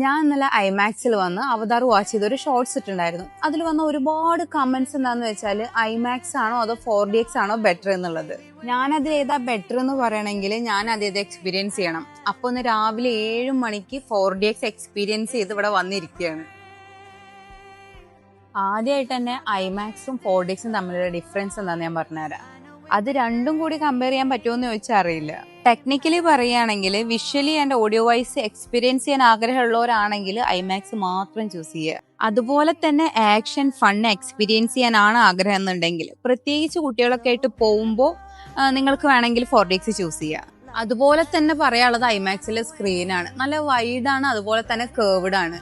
ഞാൻ ഇന്നലെ ഐമാക്സിൽ വന്ന് അവതാർ വാച്ച് ചെയ്തൊരു ഷോർട്സ് ഇട്ടുണ്ടായിരുന്നു. അതിൽ വന്ന ഒരുപാട് കമന്റ്സ് എന്താന്ന് വെച്ചാൽ ഐമാക്സ് ആണോ അതോ 4DX ആണോ ബെറ്റർ എന്നുള്ളത്. ഞാനതിൽ ഏതാ ബെറ്റർ എന്ന് പറയണമെങ്കിൽ ഞാൻ അതേത് എക്സ്പീരിയൻസ് ചെയ്യണം. അപ്പോൾ ഒന്ന് രാവിലെ 7 മണിക്ക് 4DX എക്സ്പീരിയൻസ് ചെയ്ത് ഇവിടെ വന്നിരിക്കുകയാണ്. ആദ്യമായിട്ട് തന്നെ ഐമാക്സും 4DXും തമ്മിലുള്ള ഡിഫറൻസ് എന്താണെന്ന് ഞാൻ പറഞ്ഞുതരാം. അത് രണ്ടും കൂടി കമ്പയർ ചെയ്യാൻ പറ്റുമെന്ന് ചോദിച്ചാൽ അറിയില്ല. ടെക്നിക്കലി പറയുകയാണെങ്കിൽ visually and audio wise experience ചെയ്യാൻ ആഗ്രഹമുള്ളവരാണെങ്കിൽ ഐമാക്സ് മാത്രം ചൂസ് ചെയ്യുക. അതുപോലെ തന്നെ ആക്ഷൻ ഫൺ എക്സ്പീരിയൻസ് ചെയ്യാനാണ് ആഗ്രഹം എന്നുണ്ടെങ്കിൽ, പ്രത്യേകിച്ച് കുട്ടികളൊക്കെ ആയിട്ട് പോകുമ്പോൾ നിങ്ങൾക്ക് വേണമെങ്കിൽ 4DX ചൂസ് ചെയ്യുക. അതുപോലെ തന്നെ പറയാനുള്ളത് ഐമാക്സിലെ സ്ക്രീനാണ്. നല്ല വൈഡാണ്, അതുപോലെ തന്നെ കേർവ്ഡ് ആണ്.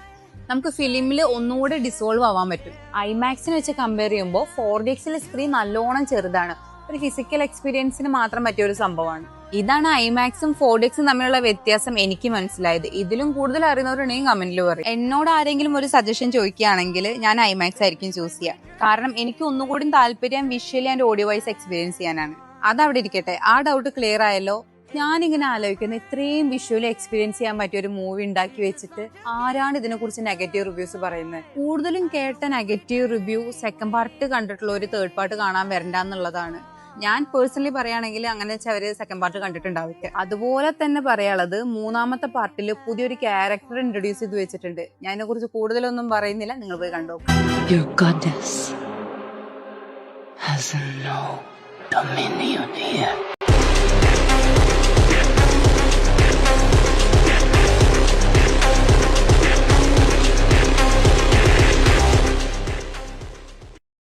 നമുക്ക് ഫിലിമിൽ ഒന്നുകൂടെ ഡിസോൾവ് ആവാൻ പറ്റും. ഐമാക്സിനെ വെച്ച് കമ്പയർ ചെയ്യുമ്പോൾ 4DXിലെ സ്ക്രീൻ നല്ലോണം ചെറുതാണ്. ഒരു ഫിസിക്കൽ എക്സ്പീരിയൻസിന് മാത്രം പറ്റിയ ഒരു സംഭവമാണ്. ഇതാണ് ഐമാക്സും 4DXും തമ്മിലുള്ള വ്യത്യാസം എനിക്ക് മനസ്സിലായത്. ഇതിലും കൂടുതൽ അറിയുന്നവരുണ്ടെങ്കിൽ കമന്റിൽ പറയും. എന്നോട് ആരെങ്കിലും ഒരു സജഷൻ ചോദിക്കുകയാണെങ്കിൽ ഞാൻ ഐമാക്സ് ആയിരിക്കും ചൂസ് ചെയ്യുക. കാരണം എനിക്ക് ഒന്നുകൂടി താല്പര്യം visually and audio wise experience ചെയ്യാനാണ്. അതവിടെ ഇരിക്കട്ടെ, ആ ഡൗട്ട് ക്ലിയർ ആയല്ലോ. ഞാനിങ്ങനെ ആലോചിക്കുന്നത്, ഇത്രയും വിഷ്വലി എക്സ്പീരിയൻസ് ചെയ്യാൻ പറ്റിയ ഒരു മൂവി ഉണ്ടാക്കി വെച്ചിട്ട് ആരാണ് ഇതിനെക്കുറിച്ച് നെഗറ്റീവ് റിവ്യൂസ് പറയുന്നത്? കൂടുതലും കേട്ട നെഗറ്റീവ് റിവ്യൂ സെക്കൻഡ് പാർട്ട് കണ്ടിട്ടുള്ള ഒരു തേർഡ് പാർട്ട് കാണാൻ വരണ്ട എന്നുള്ളതാണ്. ഞാൻ പേഴ്സണലി പറയുകയാണെങ്കിൽ അങ്ങനെ വെച്ചാൽ അവര് സെക്കൻഡ് പാർട്ട് കണ്ടിട്ടുണ്ടാവില്ല. അതുപോലെ തന്നെ പറയാനുള്ളത്, മൂന്നാമത്തെ പാർട്ടിൽ പുതിയൊരു ക്യാരക്ടർ ഇൻട്രൊഡ്യൂസ് ചെയ്ത് വെച്ചിട്ടുണ്ട്. ഞാൻ അതിനെ കുറിച്ച് കൂടുതലൊന്നും പറയുന്നില്ല, നിങ്ങൾ പോയി കണ്ടോ. Your goddess has no dominion here.